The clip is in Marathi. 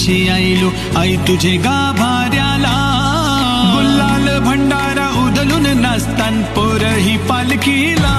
कशी आईलो आई तुझे गाभाऱ्याला गुलाल भंडारा उधलून नाचतान पोरही पालखीला